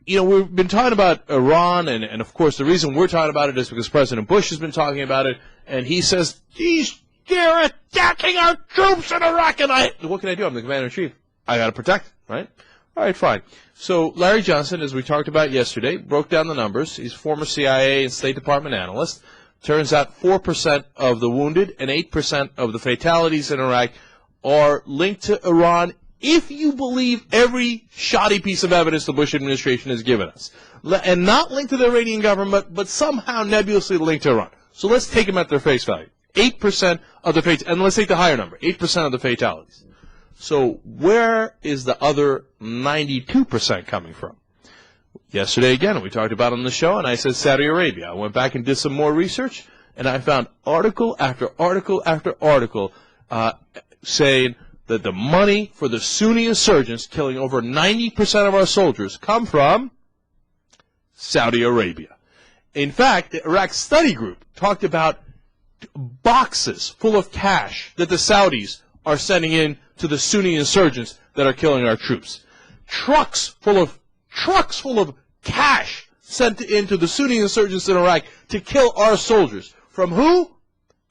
we've been talking about Iran, and of course the reason we're talking about it is because President Bush has been talking about it, and he says, they're attacking our troops in Iraq, and what can I do? I'm the commander-in-chief. I got to protect, right? All right, fine. So Larry Johnson, as we talked about yesterday, broke down the numbers. He's a former CIA and State Department analyst. Turns out 4% of the wounded and 8% of the fatalities in Iraq are linked to Iran, if you believe every shoddy piece of evidence the Bush administration has given us. And not linked to the Iranian government, but somehow nebulously linked to Iran. So let's take them at their face value. 8% of the fatalities, and let's take the higher number, 8% of the fatalities. So where is the other 92% coming from? Yesterday, again, we talked about it on the show, and I said Saudi Arabia. I went back and did some more research, and I found article after article after article saying that the money for the Sunni insurgents killing over 90% of our soldiers come from Saudi Arabia. In fact, the Iraq Study Group talked about boxes full of cash that the Saudis are sending in to the Sunni insurgents that are killing our troops. Trucks full of cash sent into the Sunni insurgents in Iraq to kill our soldiers. From who?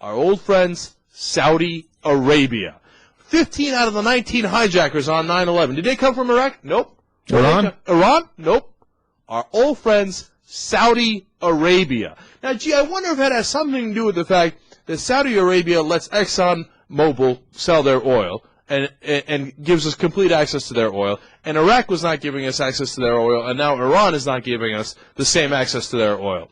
Our old friends, Saudi Arabia. 15 out of the 19 hijackers on 9/11. Did they come from Iraq? Nope. Iran? Iran? Nope. Our old friends, Saudi Arabia. Now, I wonder if that has something to do with the fact that Saudi Arabia lets ExxonMobil sell their oil and gives us complete access to their oil, and Iraq was not giving us access to their oil, and now Iran is not giving us the same access to their oil.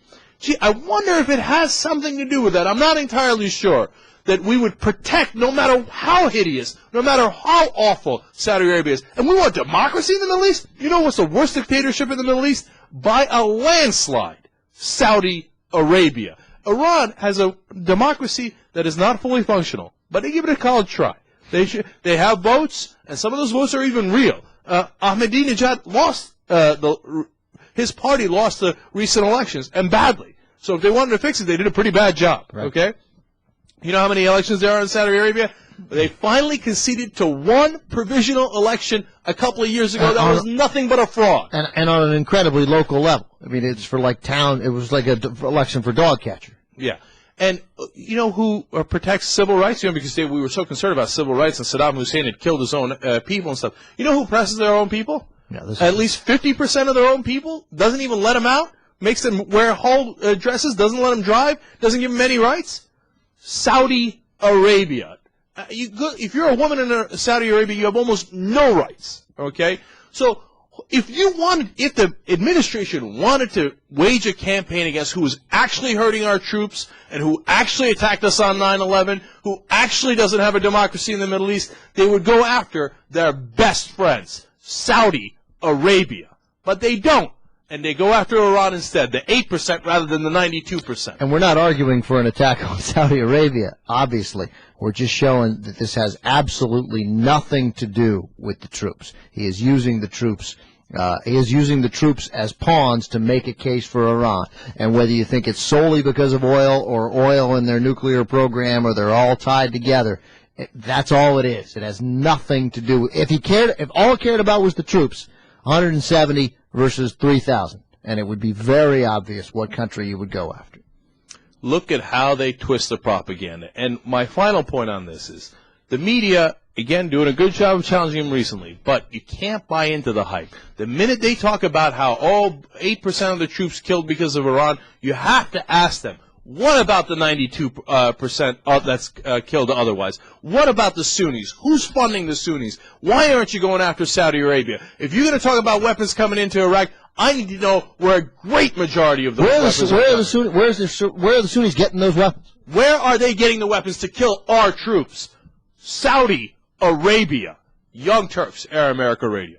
I wonder if it has something to do with that. I'm not entirely sure that we would protect, no matter how hideous, no matter how awful Saudi Arabia is. And we want democracy in the Middle East? You know what's the worst dictatorship in the Middle East? By a landslide, Saudi Arabia. Iran has a democracy that is not fully functional, but they give it a college try. They have votes, and some of those votes are even real. Ahmadinejad lost, his party lost the recent elections, and badly. So if they wanted to fix it, they did a pretty bad job, right. Okay? You know how many elections there are in Saudi Arabia? They finally conceded to one provisional election a couple of years ago that was nothing but a fraud. And on an incredibly local level. I mean, it's for like it was like an election for dog catcher. Yeah. And you know who protects civil rights? Because we were so concerned about civil rights and Saddam Hussein had killed his own people and stuff. You know who oppresses their own people? Yeah, at least 50% of their own people? Doesn't even let them out? Makes them wear hall dresses? Doesn't let them drive? Doesn't give them any rights? Saudi Arabia. If you're a woman in Saudi Arabia, you have almost no rights. Okay? So if the administration wanted to wage a campaign against who is actually hurting our troops and who actually attacked us on 9/11, who actually doesn't have a democracy in the Middle East, they would go after their best friends, Saudi Arabia. But they don't. And they go after Iran instead, the 8% rather than the 92%. And we're not arguing for an attack on Saudi Arabia, obviously. We're just showing that this has absolutely nothing to do with the troops. He is using the troops. As pawns to make a case for Iran. And whether you think it's solely because of oil or oil in their nuclear program or they're all tied together, that's all it is. It has nothing to do with. If all he cared about was the troops, 170 versus 3,000, and it would be very obvious what country you would go after. Look at how they twist the propaganda. And my final point on this is the media, again, doing a good job of challenging him recently, but you can't buy into the hype. The minute they talk about how 8% of the troops killed because of Iran, you have to ask them, what about the 92% that's killed otherwise? What about the Sunnis? Who's funding the Sunnis? Why aren't you going after Saudi Arabia? If you're going to talk about weapons coming into Iraq, I need to know where a great majority of those weapons are. Where are the Sunnis getting those weapons? Where are they getting the weapons to kill our troops? Saudi Arabia. Young Turks, Air America Radio.